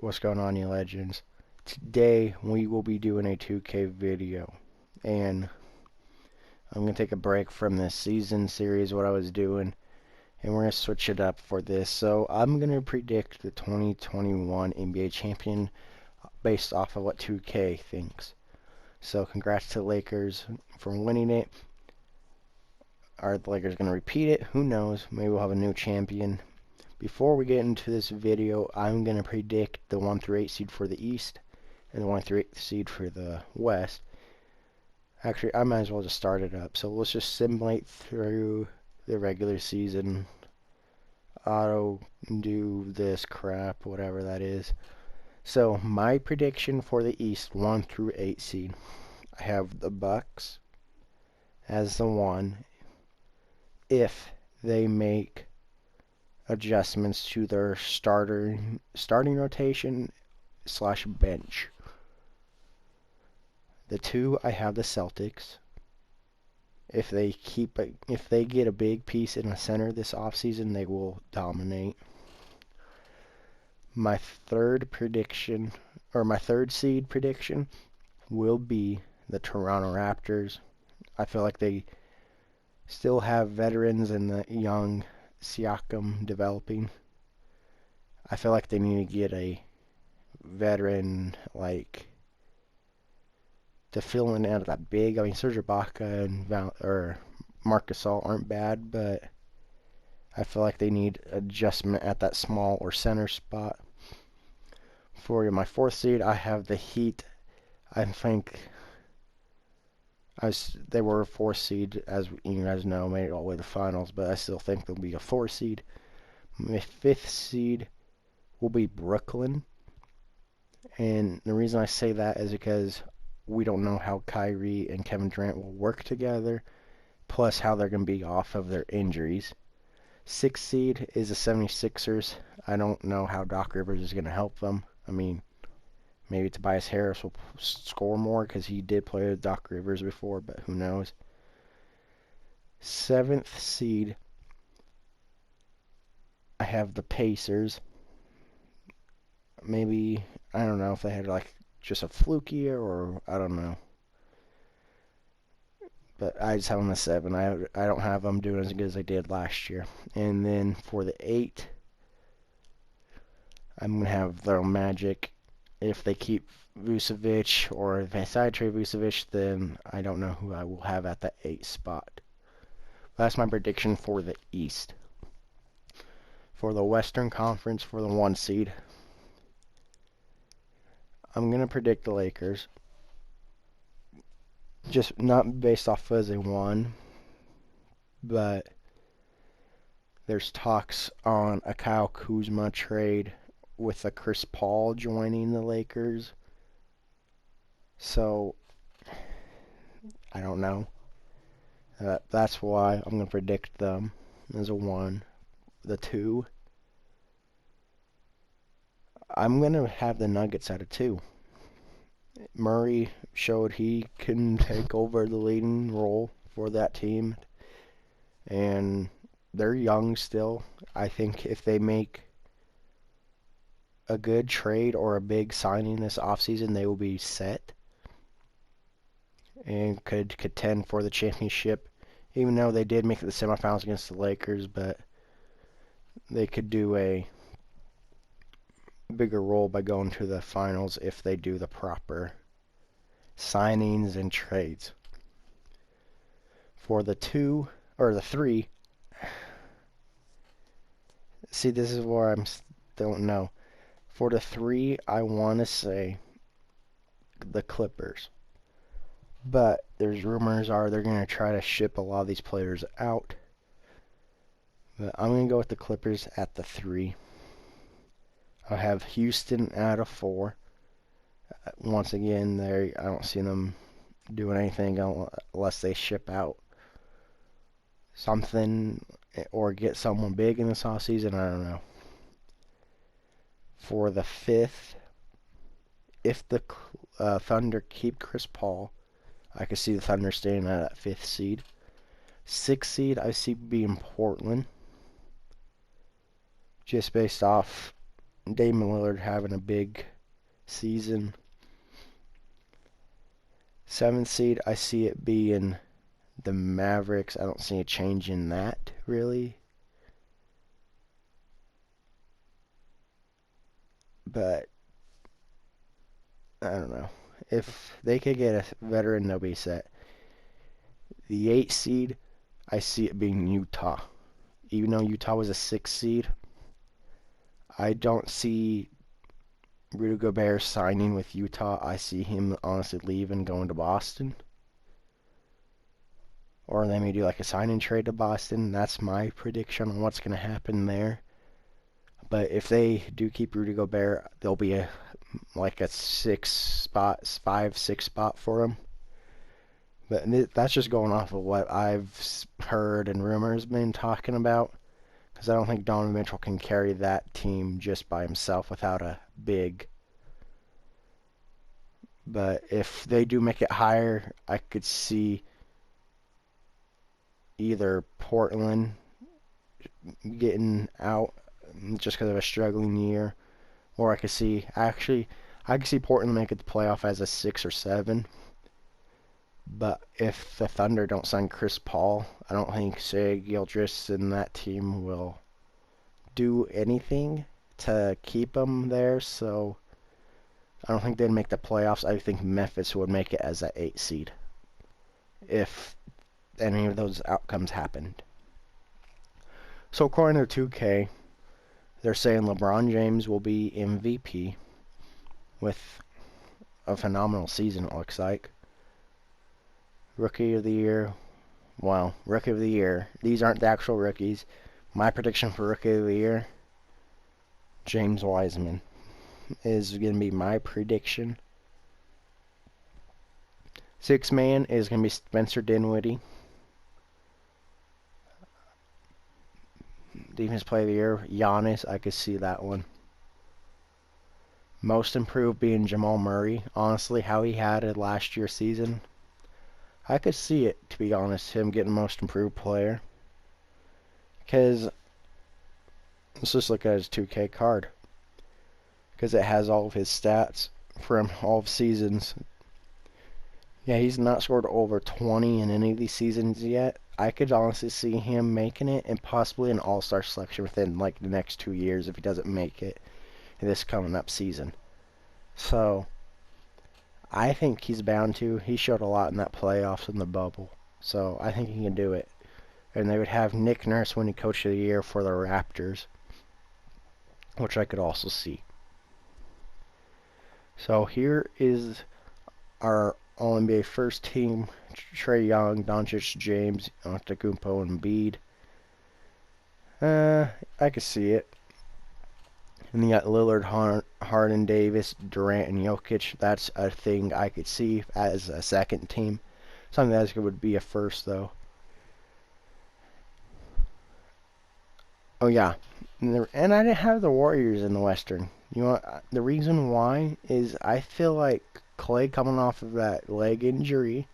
What's going on, you legends? Today we will be doing a 2K video, and I'm gonna take a break from this season series, what I was doing, and we're gonna switch it up for this. So I'm gonna predict the 2021 NBA champion based off of what 2K thinks. So congrats to the Lakers for winning it. Are the Lakers gonna repeat it? Who knows? Maybe we'll have a new champion. Before we get into this video, I'm going to predict the 1 through 8 seed for the East and the 1 through 8 seed for the West. Actually, I might as well just start it up. So let's just simulate through the regular season. Auto do this crap, whatever that is. So my prediction for the East 1 through 8 seed. I have the Bucks as the 1 if they make adjustments to their starting rotation / bench. The 2, I have the Celtics. If they get a big piece in the center this offseason, they will dominate. My third prediction, or my third seed prediction, will be the Toronto Raptors. I feel like they still have veterans and the young Siakam developing. I feel like they need to get a veteran to fill in out of that big. I mean, Serge Ibaka and Marc Gasol aren't bad, but I feel like they need adjustment at that small or center spot. For my 4th seed, I have the Heat. I think they were a 4th seed, as you guys know, made it all the way to the finals, but I still think they'll be a 4 seed. My 5th seed will be Brooklyn, and the reason I say that is because we don't know how Kyrie and Kevin Durant will work together, plus how they're going to be off of their injuries. 6th seed is the 76ers. I don't know how Doc Rivers is going to help them. I mean, maybe Tobias Harris will score more because he did play with Doc Rivers before, but who knows. 7th seed, I have the Pacers. Maybe, I don't know if they had just a fluke year or I don't know. But I just have them at 7. I don't have them doing as good as they did last year. And then for the 8, I'm going to have their Magic. If they keep Vucevic, or if they side trade Vucevic, then I don't know who I will have at the 8 spot. That's my prediction for the East. For the Western Conference, for the 1 seed, I'm going to predict the Lakers. Just not based off as a 1, but there's talks on a Kyle Kuzma trade with a Chris Paul joining the Lakers. So, I don't know. That's why I'm going to predict them as a 1. The 2, I'm going to have the Nuggets at a 2. Murray showed he can take over the leading role for that team, and they're young still. I think if they make a good trade or a big signing this offseason, they will be set and could contend for the championship, even though they did make it to the semifinals against the Lakers, but they could do a bigger role by going to the finals if they do the proper signings and trades. For the 2 or the 3, see, this is where I don't know. For the 3, I want to say the Clippers, but there's rumors are they're going to try to ship a lot of these players out. But I'm going to go with the Clippers at the 3. I have Houston at a 4. Once again, I don't see them doing anything unless they ship out something or get someone big in this offseason. I don't know. For the 5th, if the Thunder keep Chris Paul, I could see the Thunder staying at that 5th seed. 6th seed, I see being Portland. Just based off Damian Lillard having a big season. 7th seed, I see it being the Mavericks. I don't see a change in that, really. But, I don't know. If they could get a veteran, they'll be set. The 8th seed, I see it being Utah. Even though Utah was a 6th seed, I don't see Rudy Gobert signing with Utah. I see him honestly leaving, going to Boston. Or they may do like a sign and trade to Boston. That's my prediction on what's going to happen there. But if they do keep Rudy Gobert, there'll be a 5, 6 spot for him. But that's just going off of what I've heard and rumors been talking about. Because I don't think Donovan Mitchell can carry that team just by himself without a big. But if they do make it higher, I could see either Portland getting out just because of a struggling year, or I could see Portland make it the playoff as a 6 or 7. But if the Thunder don't sign Chris Paul, I don't think Shai Gilgeous and that team will do anything to keep them there. So I don't think they'd make the playoffs. I think Memphis would make it as an 8 seed if any of those outcomes happened. So according to 2K, they're saying LeBron James will be MVP with a phenomenal season, it looks like. Rookie of the Year. Well, Rookie of the Year. These aren't the actual rookies. My prediction for Rookie of the Year, James Wiseman, is going to be my prediction. 6th man is going to be Spencer Dinwiddie. Defense Player of the Year, Giannis. I could see that one. Most improved being Jamal Murray. Honestly, how he had it last year's season, I could see it, to be honest, him getting most improved player. Because, let's just look at his 2K card. Because it has all of his stats from all of seasons. Yeah, he's not scored over 20 in any of these seasons yet. I could honestly see him making it and possibly an all-star selection within like the next 2 years if he doesn't make it in this coming up season. So, I think he's bound to. He showed a lot in that playoffs in the bubble. So, I think he can do it. And they would have Nick Nurse winning Coach of the Year for the Raptors, which I could also see. So, here is our All-NBA first team: Trae Young, Doncic, James, Antetokounmpo, and Embiid. I could see it. And you got Lillard, Harden, Davis, Durant, and Jokic. That's a thing I could see as a second team. Something that would be a first, though. Oh, yeah. And I didn't have the Warriors in the Western. You know what? The reason why is I feel like Clay coming off of that leg injury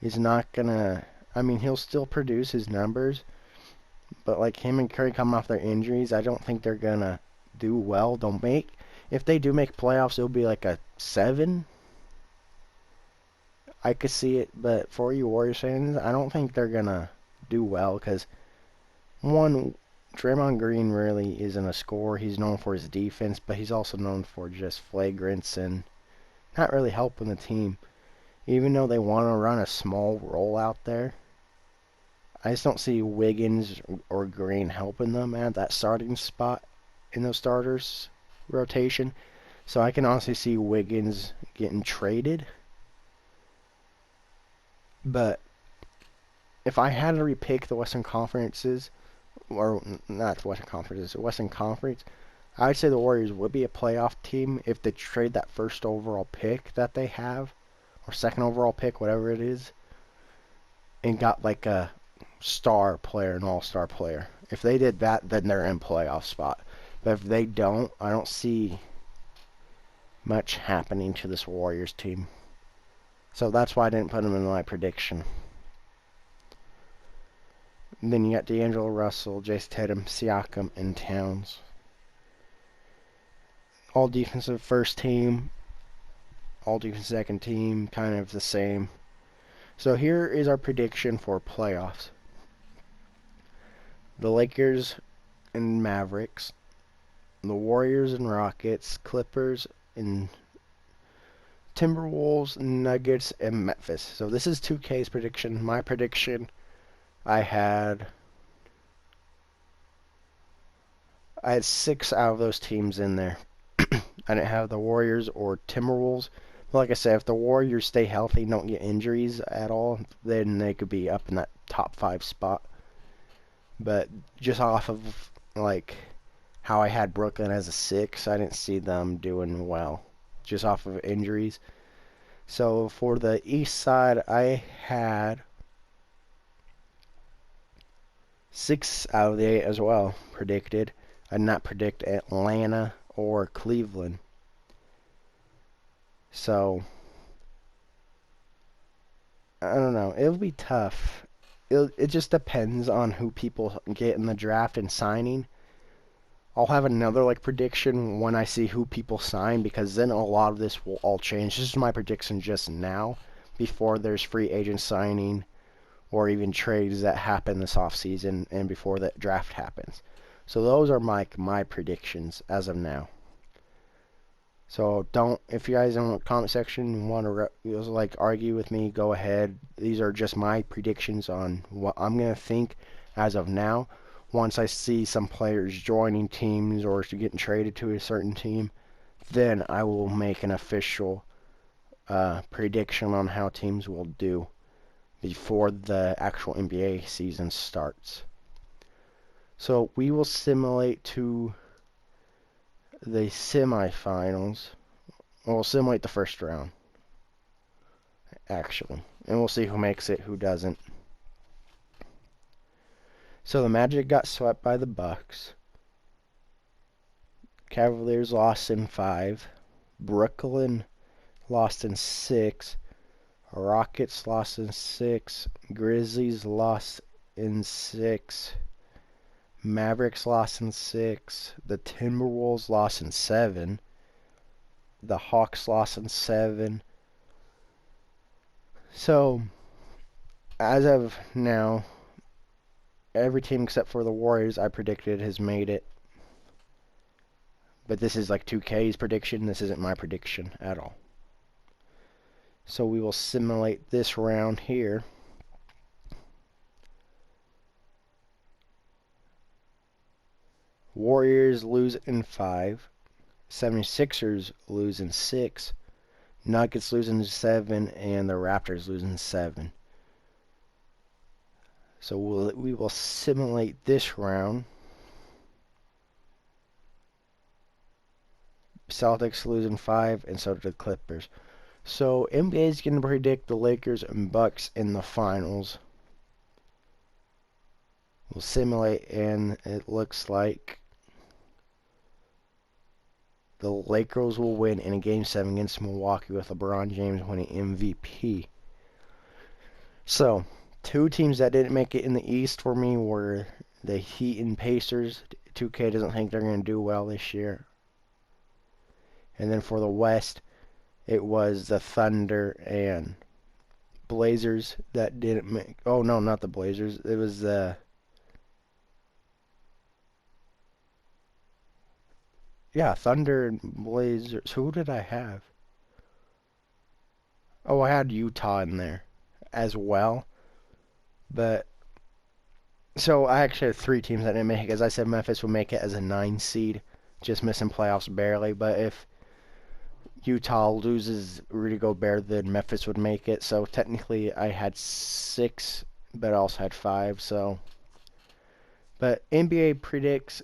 is not gonna. I mean, he'll still produce his numbers, but like him and Curry coming off their injuries, I don't think they're gonna do well. If they do make playoffs, it'll be like a 7. I could see it, but for you Warriors fans, I don't think they're gonna do well because one, Draymond Green really isn't a scorer. He's known for his defense, but he's also known for just flagrants and not really helping the team. Even though they want to run a small roll out there, I just don't see Wiggins or Green helping them at that starting spot in those starters rotation. So I can honestly see Wiggins getting traded. But if I had to repick the Western Conferences, or not the Western Conferences, the Western Conference, I'd say the Warriors would be a playoff team if they trade that first overall pick that they have, or second overall pick, whatever it is, and got like a star player, an all-star player. If they did that, then they're in playoff spot. But if they don't, I don't see much happening to this Warriors team. So that's why I didn't put them in my prediction. And then you got D'Angelo Russell, Jason Tatum, Siakam, and Towns. all defensive first team, all defensive second team, kind of the same. So here is our prediction for playoffs. The Lakers and Mavericks, the Warriors and Rockets, Clippers and Timberwolves, Nuggets, and Memphis. So this is 2K's prediction. My prediction, I had 6 out of those teams in there. I didn't have the Warriors or Timberwolves. But like I said, if the Warriors stay healthy and don't get injuries at all, then they could be up in that top 5 spot. But just off of like how I had Brooklyn as a 6, I didn't see them doing well, just off of injuries. So for the East side, I had 6 out of the 8 as well predicted. I did not predict Atlanta or Cleveland. So I don't know. It'll be tough. It just depends on who people get in the draft and signing. I'll have another like prediction when I see who people sign, because then a lot of this will all change. This is my prediction just now, before there's free agent signing or even trades that happen this offseason and before that draft happens. So those are my predictions as of now. So if you guys in the comment section want to like argue with me, go ahead. These are just my predictions on what I'm going to think as of now. Once I see some players joining teams or getting traded to a certain team, then I will make an official prediction on how teams will do before the actual NBA season starts. So we will simulate to the semifinals. We'll simulate the first round, actually. And we'll see who makes it, who doesn't. So the Magic got swept by the Bucks. Cavaliers lost in 5. Brooklyn lost in 6. Rockets lost in 6. Grizzlies lost in 6. Mavericks lost in 6. The Timberwolves lost in 7. The Hawks lost in 7. So, as of now, every team except for the Warriors I predicted has made it. But this is like 2K's prediction. This isn't my prediction at all. So we will simulate this round here. Warriors lose in 5. 76ers lose in 6. Nuggets lose in 7. And the Raptors lose in 7. So we will simulate this round. Celtics lose in 5, and so did the Clippers. So NBA is going to predict the Lakers and Bucks in the finals. We'll simulate, and it looks like the Lakers will win in a Game 7 against Milwaukee, with LeBron James winning MVP. So, 2 teams that didn't make it in the East for me were the Heat and Pacers. 2K doesn't think they're going to do well this year. And then for the West, it was the Thunder and Blazers that didn't make... Oh, no, not the Blazers. It was the... Yeah, Thunder and Blazers. Who did I have? Oh, I had Utah in there as well. But... So, I actually had 3 teams that didn't make it. As I said, Memphis would make it as a 9 seed. Just missing playoffs barely. But if Utah loses Rudy Gobert, then Memphis would make it. So technically I had 6, but I also had 5. So, but NBA predicts,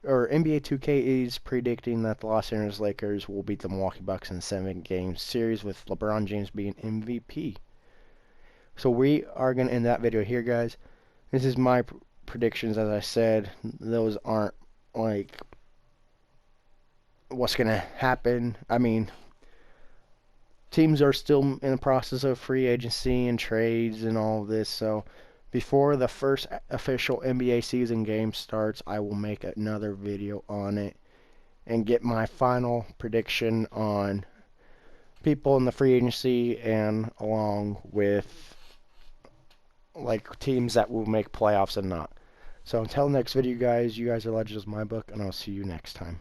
or NBA 2K is predicting that the Los Angeles Lakers will beat the Milwaukee Bucks in a 7-game series, with LeBron James being MVP. So we are going to end that video here, guys. This is my predictions. As I said, those aren't like what's going to happen. I mean, teams are still in the process of free agency and trades and all of this. So before the first official NBA season game starts, I will make another video on it. and get my final prediction on people in the free agency and along with like teams that will make playoffs and not. So until next video, guys, you guys are legends of my book, and I'll see you next time.